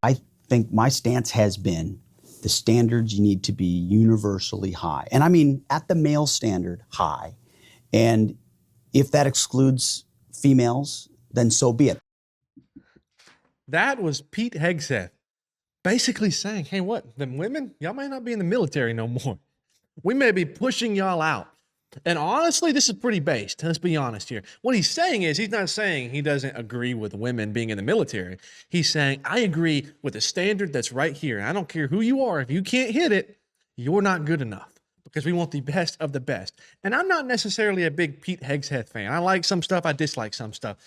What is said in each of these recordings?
I think my stance has been the standards need to be universally high. And I mean, at the male standard, high. And if that excludes females, then so be it. That was Pete Hegseth basically saying, hey, what, them women, y'all might not be in the military no more. We may be pushing y'all out. And honestly, this is pretty based. Let's be honest here. What he's saying is he's not saying he doesn't agree with women being in the military. He's saying, I agree with the standard that's right here. I don't care who you are. If you can't hit it, you're not good enough because we want the best of the best. And I'm not necessarily a big Pete Hegseth fan. I like some stuff. I dislike some stuff.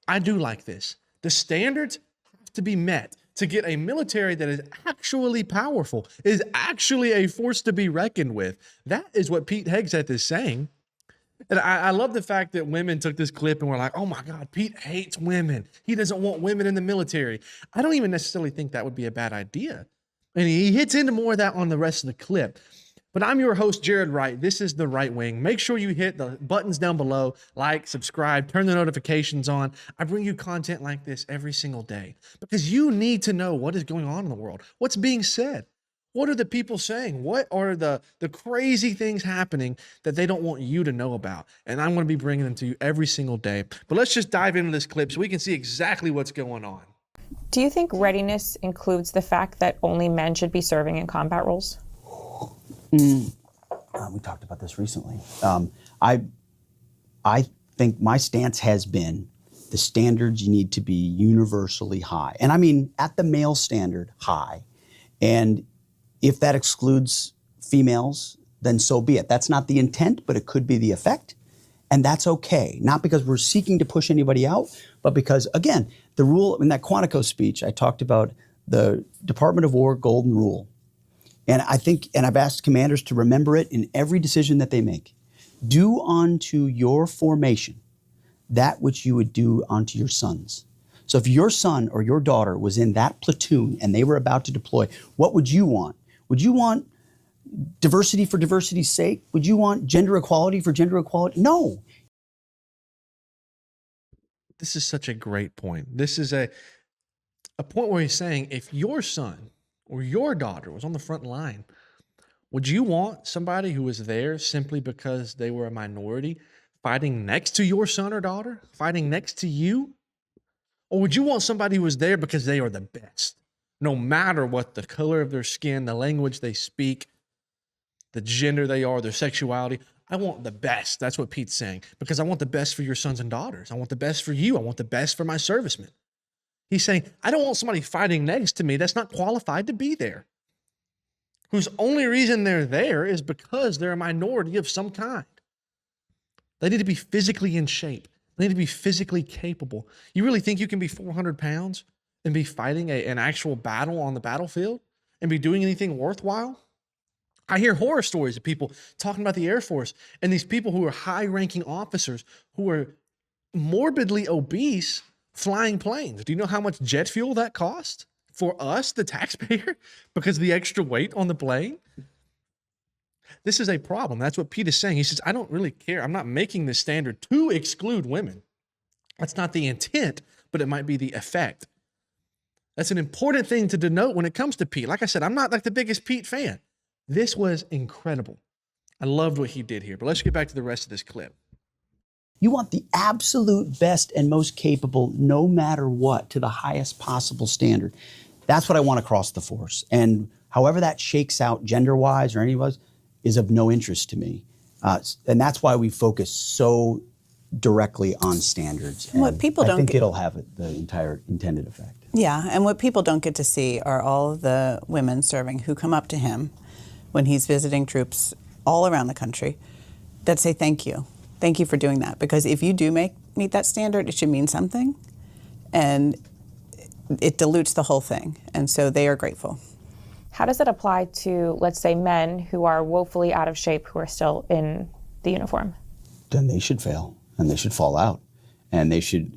I do like this. The standards have to be met to get a military that is actually powerful, is actually a force to be reckoned with. That is what Pete Hegseth is saying. And I love the fact that women took this clip and were like, oh my God, Pete hates women. He doesn't want women in the military. I don't even necessarily think that would be a bad idea. And he hits into more of that on the rest of the clip. But I'm your host, Jared Wright. This is The Right Wing. Make sure you hit the buttons down below, like, subscribe, turn the notifications on. I bring you content like this every single day because you need to know what is going on in the world. What's being said? What are the people saying? What are the crazy things happening that they don't want you to know about? And I'm going to be bringing them to you every single day. But let's just dive into this clip so we can see exactly what's going on. Do you think readiness includes the fact that only men should be serving in combat roles? We talked about this recently. I think my stance has been the standards need to be universally high. And I mean, at the male standard, high. And if that excludes females, then so be it. That's not the intent, but it could be the effect. And that's okay. Not because we're seeking to push anybody out, but because, again, the rule in that Quantico speech, I talked about the Department of War golden rule. And I think, and I've asked commanders to remember it in every decision that they make. Do unto your formation that which you would do unto your sons. So if your son or your daughter was in that platoon and they were about to deploy, what would you want? Would you want diversity for diversity's sake? Would you want gender equality for gender equality? No. This is such a great point. This is a point where he's saying if your son or your daughter was on the front line, would you want somebody who was there simply because they were a minority fighting next to your son or daughter, fighting next to you? Or would you want somebody who was there because they are the best, no matter what the color of their skin, the language they speak, the gender they are, their sexuality? I want the best. That's what Pete's saying, because I want the best for your sons and daughters. I want the best for you. I want the best for my servicemen. He's saying, I don't want somebody fighting next to me that's not qualified to be there, whose only reason they're there is because they're a minority of some kind. They need to be physically in shape. They need to be physically capable. You really think you can be 400 pounds and be fighting an actual battle on the battlefield and be doing anything worthwhile? I hear horror stories of people talking about the Air Force and these people who are high-ranking officers who are morbidly obese flying planes. Do you know how much jet fuel that costs for us, the taxpayer, because of the extra weight on the plane? This is a problem. That's what Pete is saying. He says, I don't really care. I'm not making this standard to exclude women. That's not the intent, but it might be the effect. That's an important thing to denote when it comes to Pete. Like I said, I'm not like the biggest Pete fan. This was incredible. I loved what he did here, but let's get back to the rest of this clip. You want the absolute best and most capable, no matter what, to the highest possible standard. That's what I want across the force. And however that shakes out gender-wise or any-wise is of no interest to me. And that's why we focus so directly on standards. And what people don't I think it'll have the entire intended effect. Yeah, and what people don't get to see are all of the women serving who come up to him when he's visiting troops all around the country that say thank you. Thank you for doing that. Because if you do meet that standard, it should mean something. And it dilutes the whole thing. And so they are grateful. How does it apply to, let's say, men who are woefully out of shape who are still in the uniform? Then they should fail and they should fall out. And they should...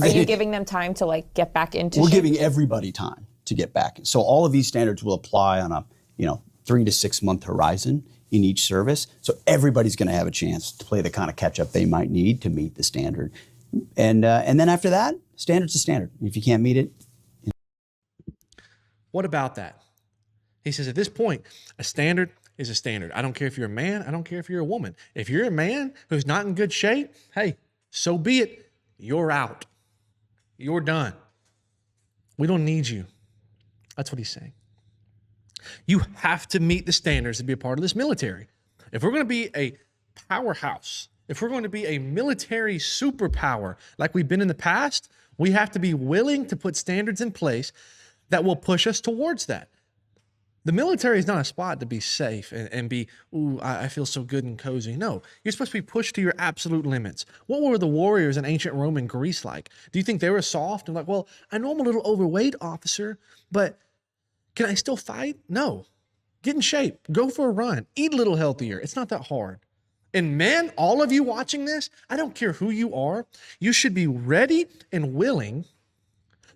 Are you giving them time to like get back into We're shape? giving everybody time to get back. So all of these standards will apply on a 3 to 6 month horizon in each service. So everybody's going to have a chance to play the kind of catch up they might need to meet the standard. And then after that, standard's a standard. If you can't meet it. What about that? He says, at this point, a standard is a standard. I don't care if you're a man. I don't care if you're a woman. If you're a man who's not in good shape, hey, so be it. You're out. You're done. We don't need you. That's what he's saying. You have to meet the standards to be a part of this military. If we're going to be a powerhouse, if we're going to be a military superpower like we've been in the past, we have to be willing to put standards in place that will push us towards that. The military is not a spot to be safe and be, ooh, I feel so good and cozy. No, you're supposed to be pushed to your absolute limits. What were the warriors in ancient Roman Greece like? Do you think they were soft and like, well, I know I'm a little overweight, officer, but can I still fight? No. Get in shape. Go for a run. Eat a little healthier. It's not that hard. And men, all of you watching this, I don't care who you are, you should be ready and willing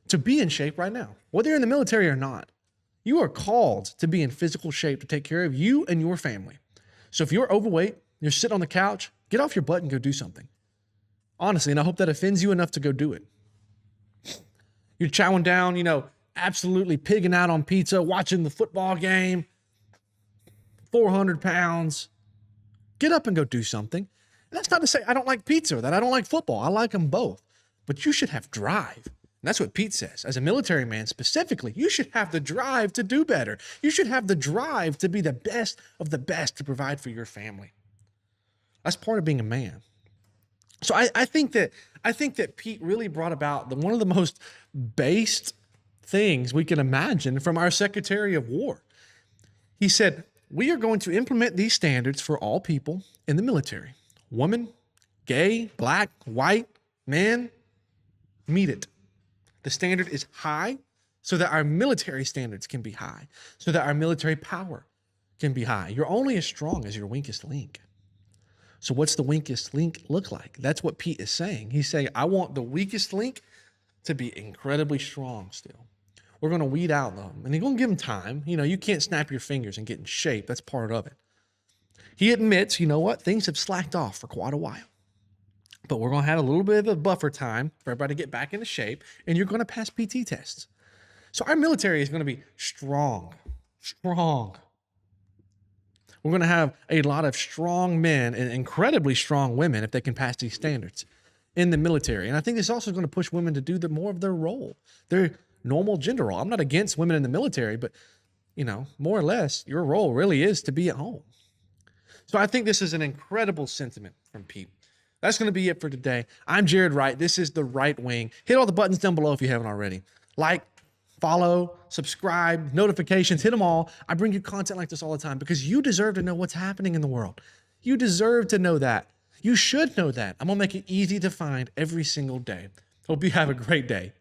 to be in shape right now, whether you're in the military or not. You are called to be in physical shape to take care of you and your family. So if you're overweight, you're sitting on the couch, get off your butt and go do something. Honestly, and I hope that offends you enough to go do it. You're chowing down, absolutely pigging out on pizza, watching the football game, 400 pounds. Get up and go do something. And that's not to say I don't like pizza or that I don't like football. I like them both. But you should have drive. And that's what Pete says. As a military man specifically, you should have the drive to do better. You should have the drive to be the best of the best to provide for your family. That's part of being a man. So I think that Pete really brought about one of the most based things we can imagine from our Secretary of War. He said, we are going to implement these standards for all people in the military. Woman, gay, black, white, man, meet it. The standard is high so that our military standards can be high, so that our military power can be high. You're only as strong as your weakest link. So what's the weakest link look like? That's what Pete is saying. He's saying, I want the weakest link to be incredibly strong still. We're going to weed out them. And you're going to give them time. You can't snap your fingers and get in shape. That's part of it. He admits, things have slacked off for quite a while. But we're going to have a little bit of a buffer time for everybody to get back into shape, and you're going to pass PT tests. So our military is going to be strong. We're going to have a lot of strong men and incredibly strong women if they can pass these standards in the military. And I think this is also going to push women to do more of their role, their normal gender role. I'm not against women in the military, but, more or less, your role really is to be at home. So I think this is an incredible sentiment from Pete. That's going to be it for today. I'm Jared Wright. This is The Right Wing. Hit all the buttons down below if you haven't already. Like, follow, subscribe, notifications, hit them all. I bring you content like this all the time because you deserve to know what's happening in the world. You deserve to know that. You should know that. I'm going to make it easy to find every single day. Hope you have a great day.